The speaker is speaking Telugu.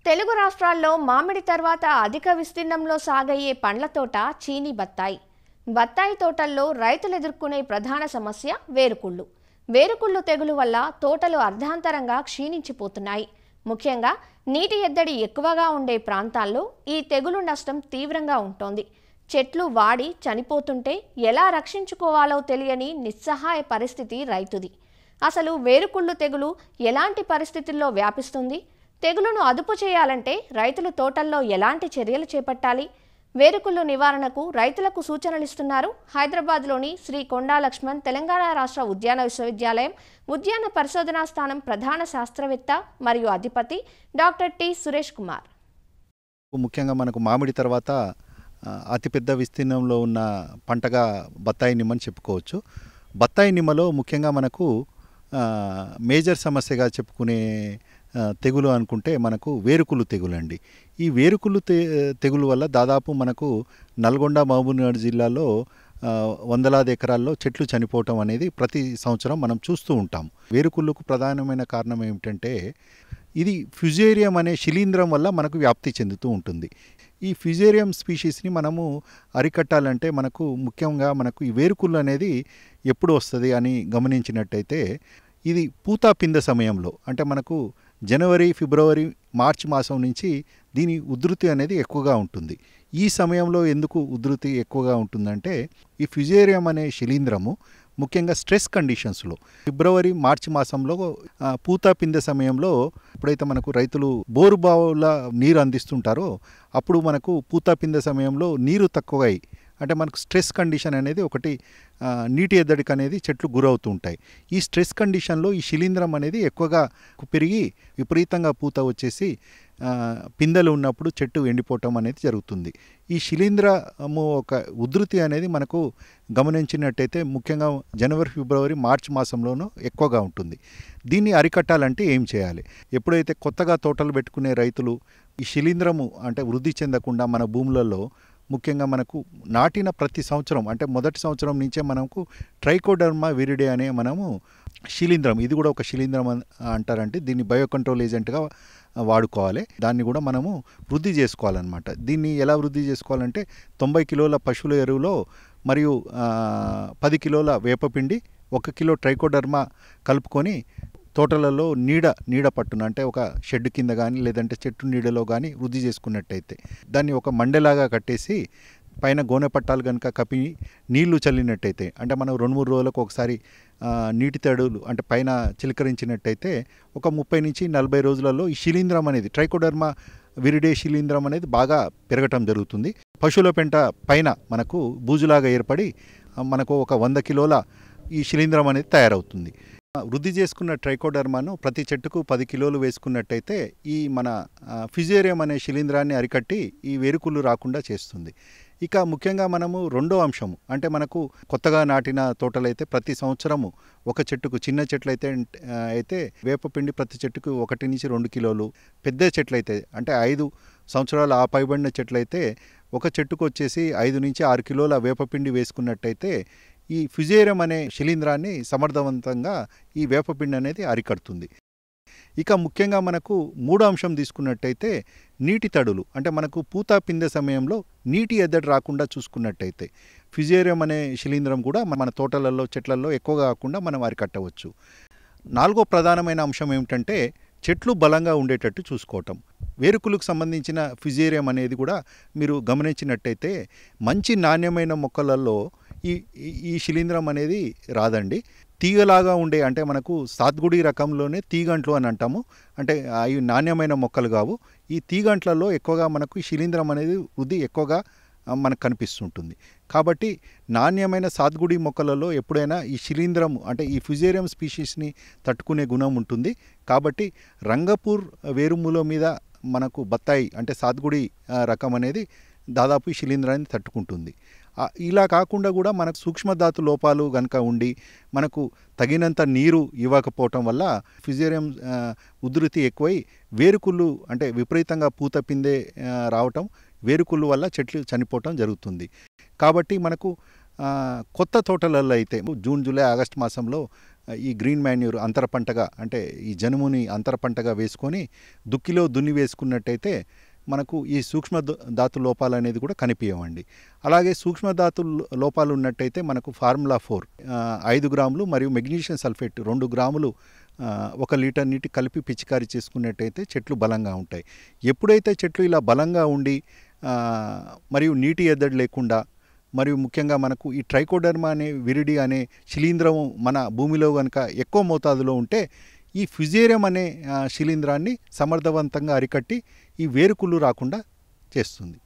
తెలుగు రాష్ట్రాల్లో మామిడి తర్వాత అధిక విస్తీర్ణంలో సాగయ్యే పండ్ల తోట చీనీ బత్తాయి. బత్తాయి తోటల్లో రైతులు ఎదుర్కొనే ప్రధాన సమస్య వేరుకుళ్ళు. వేరుకుళ్ళు తెగులు వల్ల తోటలు అర్ధాంతరంగా క్షీణించిపోతున్నాయి. ముఖ్యంగా నీటి ఎద్దడి ఎక్కువగా ఉండే ప్రాంతాల్లో ఈ తెగులు నష్టం తీవ్రంగా ఉంటోంది. చెట్లు వాడి చనిపోతుంటే ఎలా రక్షించుకోవాలో తెలియని నిస్సహాయ పరిస్థితి రైతుది. అసలు వేరుకుళ్ళు తెగులు ఎలాంటి పరిస్థితుల్లో వ్యాపిస్తుంది? తెగులును అదుపు చేయాలంటే రైతులు తోటల్లో ఎలాంటి చర్యలు చేపట్టాలి? వేరుకుళ్ళు నివారణకు రైతులకు సూచనలు ఇస్తున్నారు హైదరాబాద్లోని శ్రీ కొండా లక్ష్మణ్ తెలంగాణ రాష్ట్ర ఉద్యాన విశ్వవిద్యాలయం ఉద్యాన పరిశోధనా స్థానం ప్రధాన శాస్త్రవేత్త మరియు అధిపతి డాక్టర్ టి సురేష్ కుమార్. ముఖ్యంగా మనకు మామిడి తర్వాత అతిపెద్ద విస్తీర్ణంలో ఉన్న పంటగా బత్తాయి నిమ్మని చెప్పుకోవచ్చు. బత్తాయి నిమ్మలో ముఖ్యంగా మనకు మేజర్ సమస్యగా చెప్పుకునే తెగులు అనుకుంటే మనకు వేరుకుళ్ళు తెగులు అండి. ఈ వేరుకుళ్ళు తెగులు వల్ల దాదాపు మనకు నల్గొండ, మహబూబ్నగర్ జిల్లాలో వందలాది ఎకరాల్లో చెట్లు చనిపోవటం అనేది ప్రతి సంవత్సరం మనం చూస్తూ ఉంటాం. వేరుకుళ్ళకు ప్రధానమైన కారణం ఏమిటంటే ఇది ఫ్యుజేరియం అనే శిలీంధ్రం వల్ల మనకు వ్యాప్తి చెందుతూ ఉంటుంది. ఈ ఫ్యుజేరియం స్పీషీస్ని మనము అరికట్టాలంటే ముఖ్యంగా ఈ వేరుకుళ్ళు అనేది ఎప్పుడు వస్తుంది అని గమనించినట్టయితే ఇది పూత పిందె సమయంలో, అంటే మనకు జనవరి, ఫిబ్రవరి, మార్చి మాసం నుంచి దీని ఉధృతి అనేది ఎక్కువగా ఉంటుంది. ఈ సమయంలో ఎందుకు ఉధృతి ఎక్కువగా ఉంటుందంటే ఈ ఫ్యుజేరియం అనే శిలీంధ్రము ముఖ్యంగా స్ట్రెస్ కండిషన్స్లో ఫిబ్రవరి, మార్చి మాసంలో పూత పిందె సమయంలో ఎప్పుడైతే మనకు రైతులు బోరు బావుల నీరు అందిస్తుంటారో అప్పుడు మనకు పూత పిందె సమయంలో నీరు తక్కువై, అంటే మనకు స్ట్రెస్ కండిషన్ అనేది ఒకటి, నీటి ఎద్దడికి అనేది చెట్లు గురవుతూ ఉంటాయి. ఈ స్ట్రెస్ కండిషన్లో ఈ శిలీంధ్రం అనేది ఎక్కువగా పెరిగి విపరీతంగా పూత వచ్చేసి పిందెలు ఉన్నప్పుడు చెట్టు ఎండిపోవటం అనేది జరుగుతుంది. ఈ శిలీంధ్రము ఒక ఉధృతి అనేది మనకు గమనించినట్టయితే ముఖ్యంగా జనవరి, ఫిబ్రవరి, మార్చి మాసంలోనూ ఎక్కువగా ఉంటుంది. దీన్ని అరికట్టాలంటే ఏం చేయాలి? ఎప్పుడైతే కొత్తగా తోటలు పెట్టుకునే రైతులు ఈ శిలీంధ్రము అంటే వృద్ధి చెందకుండా మన భూములలో ముఖ్యంగా మనకు నాటిన ప్రతి సంవత్సరం, అంటే మొదటి సంవత్సరం నుంచే మనకు ట్రైకోడర్మా విరిడే అనే శిలీంధ్రం, ఇది కూడా ఒక శిలీంధ్రం అంటారంటే దీన్ని బయోకంట్రోల్ ఏజెంట్గా వాడుకోవాలి. దాన్ని కూడా మనము వృద్ధి చేసుకోవాలన్నమాట. దీన్ని ఎలా వృద్ధి చేసుకోవాలంటే 90 కిలోల పశువుల ఎరువులో మరియు 10 కిలోల వేపపిండి, 1 కిలో ట్రైకోడర్మా కలుపుకొని తోటలలో నీడ పట్టున, అంటే ఒక షెడ్ కింద కానీ లేదంటే చెట్టు నీడలో కానీ వృద్ధి చేసుకున్నట్టయితే దాన్ని ఒక మండలాగా కట్టేసి పైన గోనె పట్టాలు కనుక కప్పి నీళ్లు చల్లినట్టయితే, అంటే మనం 2-3 రోజులకు ఒకసారి నీటి తడులు అంటే పైన చిలకరించినట్టయితే ఒక 30 నుంచి 40 రోజులలో ఈ శిలీంధ్రం అనేది ట్రైకోడర్మా విరిడే శిలీంధ్రం అనేది బాగా పెరగటం జరుగుతుంది. పశువుల పెంట పైన మనకు బూజులాగా ఏర్పడి మనకు ఒక 100 కిలోల ఈ శిలీంధ్రం అనేది తయారవుతుంది. వృద్ధి చేసుకున్న ట్రైకోడర్మాను ప్రతి చెట్టుకు 10 కిలోలు వేసుకున్నట్టయితే ఈ మన ఫ్యుజేరియం అనే శిలీంధ్రాన్ని అరికట్టి ఈ వేరుకుళ్ళు రాకుండా చేస్తుంది. ఇక ముఖ్యంగా మనము రెండో అంశము, అంటే మనకు కొత్తగా నాటిన తోటలైతే ప్రతి సంవత్సరము ఒక చెట్టుకు, చిన్న చెట్లయితే అయితే వేపపిండి ప్రతి చెట్టుకు 1 నుంచి 2 కిలోలు, పెద్ద చెట్లయితే అంటే 5 సంవత్సరాలు ఆ పైబడిన చెట్లయితే ఒక చెట్టుకు వచ్చేసి 5 నుంచి 6 కిలోల వేపపిండి వేసుకున్నట్టయితే ఈ ఫ్యుజేరియం అనే శిలీంధ్రాన్ని సమర్థవంతంగా ఈ వేపపిండి అనేది అరికడుతుంది. ఇక ముఖ్యంగా మనకు మూడో అంశం తీసుకున్నట్టయితే నీటి తడులు, అంటే మనకు పూత పిందె సమయంలో నీటి ఎద్దడి రాకుండా చూసుకున్నట్టయితే ఫ్యుజేరియం అనే శిలీంధ్రం కూడా మన తోటలలో, చెట్లలో ఎక్కువగా కాకుండా మనం అరికట్టవచ్చు. నాలుగో ప్రధానమైన అంశం ఏమిటంటే చెట్లు బలంగా ఉండేటట్టు చూసుకోవటం. వేరుకులకు సంబంధించిన ఫ్యుజేరియం అనేది కూడా మీరు గమనించినట్టయితే మంచి నాణ్యమైన మొక్కలలో ఈ శిలీంధ్రం అనేది రాదండి. తీగలాగా ఉండే, అంటే మనకు సాత్గుడి రకంలోనే తీగంట్లు అని అంటాము, అంటే అవి నాణ్యమైన మొక్కలు కావు. ఈ తీగంట్లలో ఎక్కువగా మనకు శిలీంధ్రం అనేది వృద్ధి ఎక్కువగా మనకు కనిపిస్తుంటుంది. కాబట్టి నాణ్యమైన సాత్గుడి మొక్కలలో ఎప్పుడైనా ఈ శిలీంధ్రం అంటే ఈ ఫ్యుజేరియం స్పీషీస్ని తట్టుకునే గుణం ఉంటుంది. కాబట్టి రంగపూర్ వేరుమూల మీద మనకు బత్తాయి అంటే సాత్గుడి రకం అనేది దాదాపు ఈ శిలీంధ్రాన్ని తట్టుకుంటుంది. ఇలా కాకుండా కూడా మనకు సూక్ష్మధాతు లోపాలు కనుక ఉండి మనకు తగినంత నీరు ఇవ్వకపోవటం వల్ల ఫ్యుజేరియం ఉధృతి ఎక్కువై వేరుకుళ్ళు అంటే విపరీతంగా పూత పిందె రావటం, వేరుకుళ్ళు వల్ల చెట్లు చనిపోవటం జరుగుతుంది. కాబట్టి మనకు కొత్త తోటలలో అయితే జూన్, జూలై, ఆగస్టు మాసంలో ఈ గ్రీన్ మాన్యూర్ అంతర పంటగా అంటే ఈ జనుముని అంతర పంటగా వేసుకొని దుక్కిలో దున్ని వేసుకున్నట్టయితే మనకు ఈ ధాతు లోపాలు అనేది కూడా కనిపించవండి. అలాగే సూక్ష్మధాతు లోపాలు ఉన్నట్టయితే మనకు ఫార్ములా 4 5 గ్రాములు మరియు మెగ్నీషియం సల్ఫేట్ 2 గ్రాములు 1 లీటర్ నీటి కలిపి పిచికారీ చేసుకున్నట్టయితే చెట్లు బలంగా ఉంటాయి. ఎప్పుడైతే చెట్లు ఇలా బలంగా ఉండి మరియు నీటి ఎద్దడి లేకుండా మరియు ముఖ్యంగా మనకు ఈ ట్రైకోడర్మా అనే విరిడి అనే శిలీంధ్రం మన భూమిలో కనుక ఎక్కువ మోతాదులో ఉంటే ఈ ఫ్యుజేరియం అనే శిలీంధ్రాన్ని సమర్థవంతంగా అరికట్టి ఈ వేరుకుళ్ళు రాకుండా చేస్తుంది.